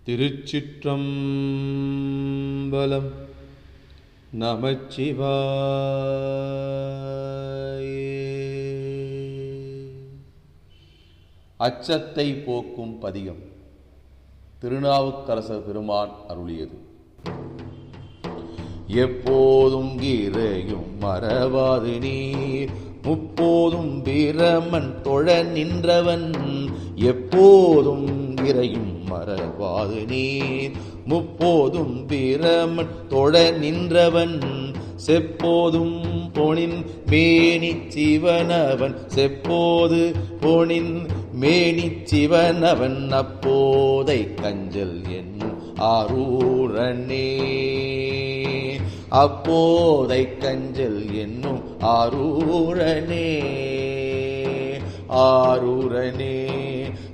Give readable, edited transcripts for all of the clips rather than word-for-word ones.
திருச்சிற்றம்பலம். நமச்சிவாய. அச்சத்தை போக்கும் பதிகம். திருநாவுக்கரசர் பெருமான் அருளியது. எப்போதும் கீரையும் மறவாது நீர் முப்போதும் பிரமன் தொழ நின்றவன். எப்போதும் இறையும் மறவாது நீர் முப்போதும் பிரமன் தொழ நின்றவன். செப்போதும் பொனின் மேனி சிவனவன். செப்போது பொனின் மேனி சிவனவன். அப்போதை கஞ்சல் என்னும் ஆரூரனே. அப்போதை கஞ்சல் என்னும் ஆரூரனே. ஆரூரனே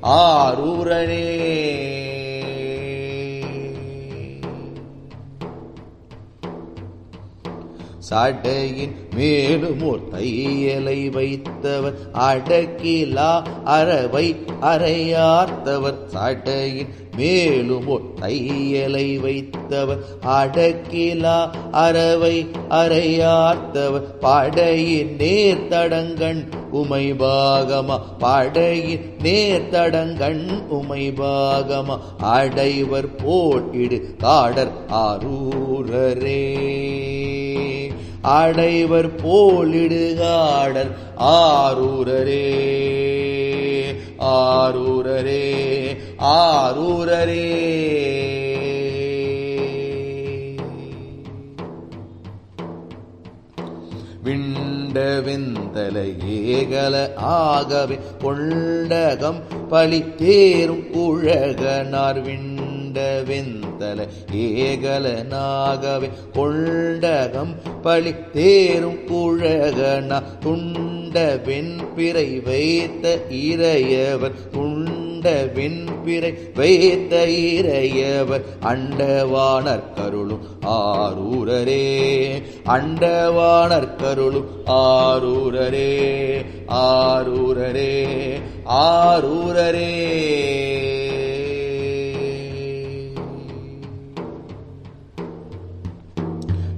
ஆரூரனே. சடையின் மேலுமோர் தையலை வைத்தவர் அடக்கிலா அறவை அறையார்த்தவர். சடையின் மேலுமோர் தையலை வைத்தவர் அடக்கிலா அறவை அறையார்த்தவர். படையின் நேர்த்தடங்கண் உமைபாகமா. படையின் நேர்த்தடங்கண் உமைபாகமா. அடைவர் போல் இடு காடர் ஆரூரரே. அடைவர் போலிடுகாடர் ஆரூரரே. ஆரூரரே ஆரூரரே. விண்ட வெந்தல ஏகல ஆகவே கொண்டகம் பலி தேரும் உலகனார். விண்ட வெந்தல ஏகலனாகவே கொண்டகம் பலி தேரும் உலகனா. துண்ட வெண்பிறை வைத்த இறையவர். துண்ட வெண்பிறை வைத்த இறையவர். அண்டவாணர் கருளும் ஆரூரரே. அண்டவாணர் கருளும் ஆரூரரே. ஆரூரரே ஆரூரரே.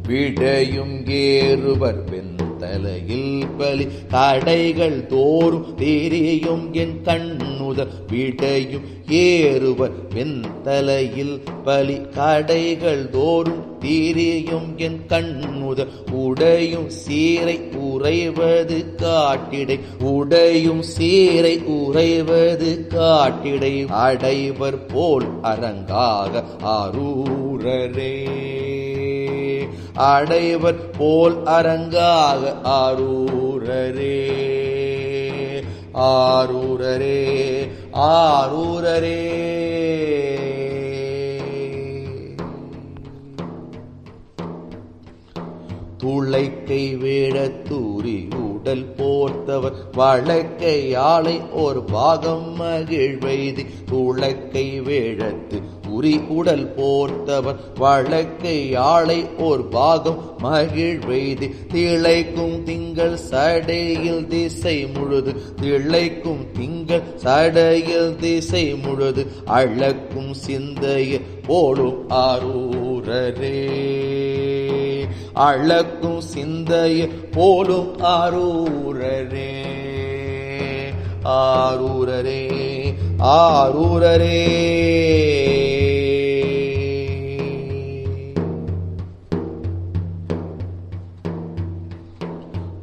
விடையும் ஏறுவர் வெந்தலையில் பலி கடைகள் தோறும் தெரியும் என் கண்ணுத. விடையும் ஏறுவர் வெந்தலையில் பலி கடைகள் தோறும் தெரியும் என் கண்ணுத. உடையும் சீரை உறைவது காட்டிடை. உடையும் சீரை உறைவது காட்டிடை. அடைவர் போல் அரங்காக ஆரூரரே. அடைவர் போல் அரங்காக ஆரூரரே. ஆரூரரே ஆரூரரே. துளைக்கை வேட தூரி உடல் போர்த்தவர் வழக்கை ஆளை ஒரு பாகம் மகிழ்வைதி. துளைக்கை வேழத்து உரி உடல் போர்த்தவர் வழக்கை ஆளை ஒரு பாகம் மகிழ்வைதி. திளைக்கும் திங்கள் சடையில் திசை முழுது. திளைக்கும் திங்கள் சடையில் திசை முழுது. அழக்கும் சிந்தைய போலும் ஆரூரரே. அழக்கும் சிந்தைய போலும் ஆரூரரே. ஆரூரரே ஆரூரரே.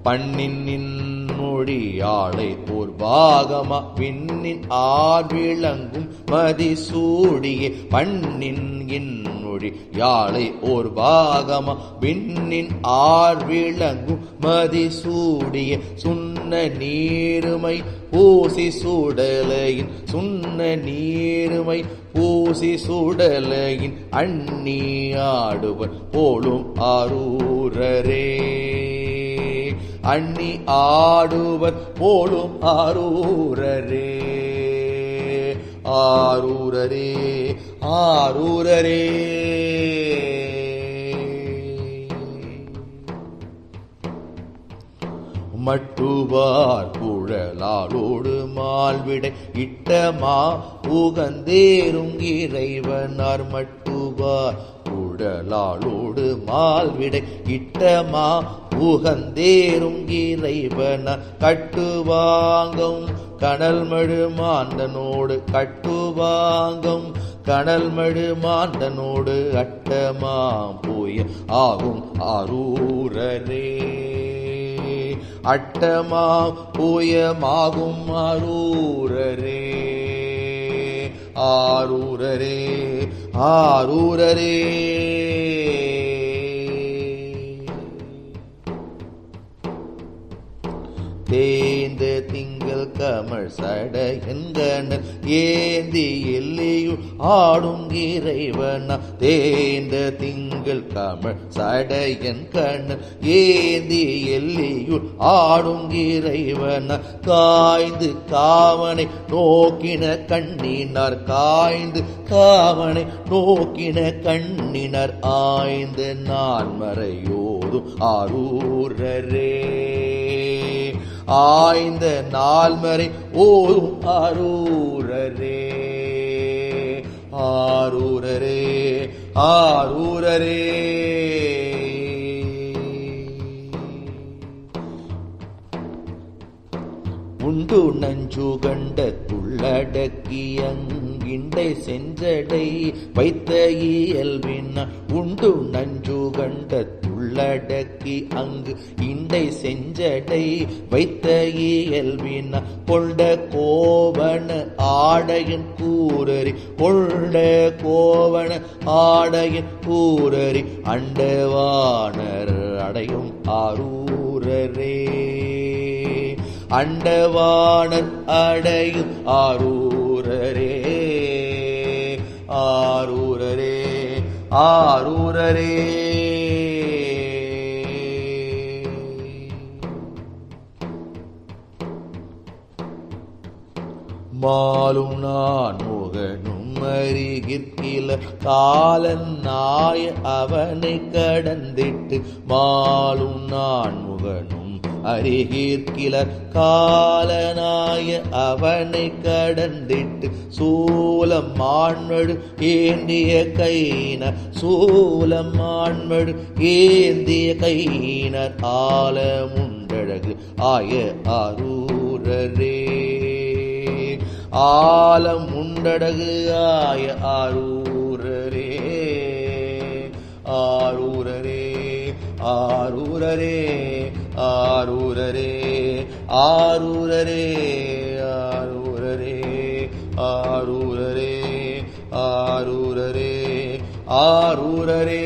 பண்ணின் மொழியாளை ஓர் பாகமா. விண்ணின் ஆர் விளங்கும் மதிசூடியே. பண்ணின் மொழி யாழை ஓர் பாகமா. விண்ணின் ஆர் விளங்கும் மதிசூடிய. சுண்ண நீருமை பூசி சூடலையின். சுண்ண நீருமை பூசி சூடலையின். அண்ணி ஆடுவர் போலும் ஆரூரரே. அண்ணி ஆடுவர் போலும் ஆரூரரே. ஆரூரரே ஆரூரரே. மட்டுவார் குழலாளோடு மால்விடை இட்டமா உகந்தேரும் இறைவனார் மட்டுவார் குழலாளோடு மால்விடை இட்டமா உகந்தேரும் இறைவனார் கட்டுவாங்கும் கனல்மழு மாந்தனோடு கட்டுவாங்கும் கனல்மழு மாந்தனோடு அட்டமாம் போய ஆகும் ஆரூரரே அட்டமாம் போயமாகும் ஆரூரரே ஆரூரரே ஆரூரரே தேய்ந்த திங்கள் கமழ் சடையன்கணல் ஏந்தி எல்லையுள் ஆடும் இறைவனா தேய்ந்த திங்கள் கமழ் சடையன் கண்ணல் ஏந்தி எல்லையுள் ஆடும் இறைவனா காய்ந்து காவனை நோக்கின கண்ணினார் காய்ந்து காவனை நோக்கின கண்ணினர் ஆய்ந்து நான்மறையோதும் ஆரூரரே ஆய்ந்த நால்மறை ஓதும் ஆரூரரே ஆரூரரே ஆரூரரே உண்டு நஞ்சு கண்ட துள்ளடக்கி அங்கிண்டை செஞ்சடை வைத்த இயல்பின உண்டு நஞ்சு கண்ட துள்ளடக்கி அங்கு இண்டை செஞ்சடை வைத்த இயல்பின கொண்ட கோவன ஆடையின் கூரறி கொண்ட கோவன ஆடையின் கூரறி அண்டவானர் அடையும் ஆரூரரே அண்டவானர் அடையும் ஆரூரரே ஆரூரரே ஆரூரரே மாலும் நான் முகனும் அருகிற்கில காலன் நாய அவனை கடந்திட்டு மாலும் நான் முகனும் அருகிற்கிலர் காலனாய அவனை கடந்திட்டு சூலம் மான்மழு ஏந்திய கையினர் சூலம் மான்மழு ஏந்திய கையினர் ஆலமுண்டழகு ஆய ஆரூரரே ஆலம் உண்டடகு ஆய ஆரூரரே ஆரூரரே ஆரூரரே ஆரூரரே ஆரூரரே ஆரூரரே ஆரூரரே ஆரூரரே ஆரூரரே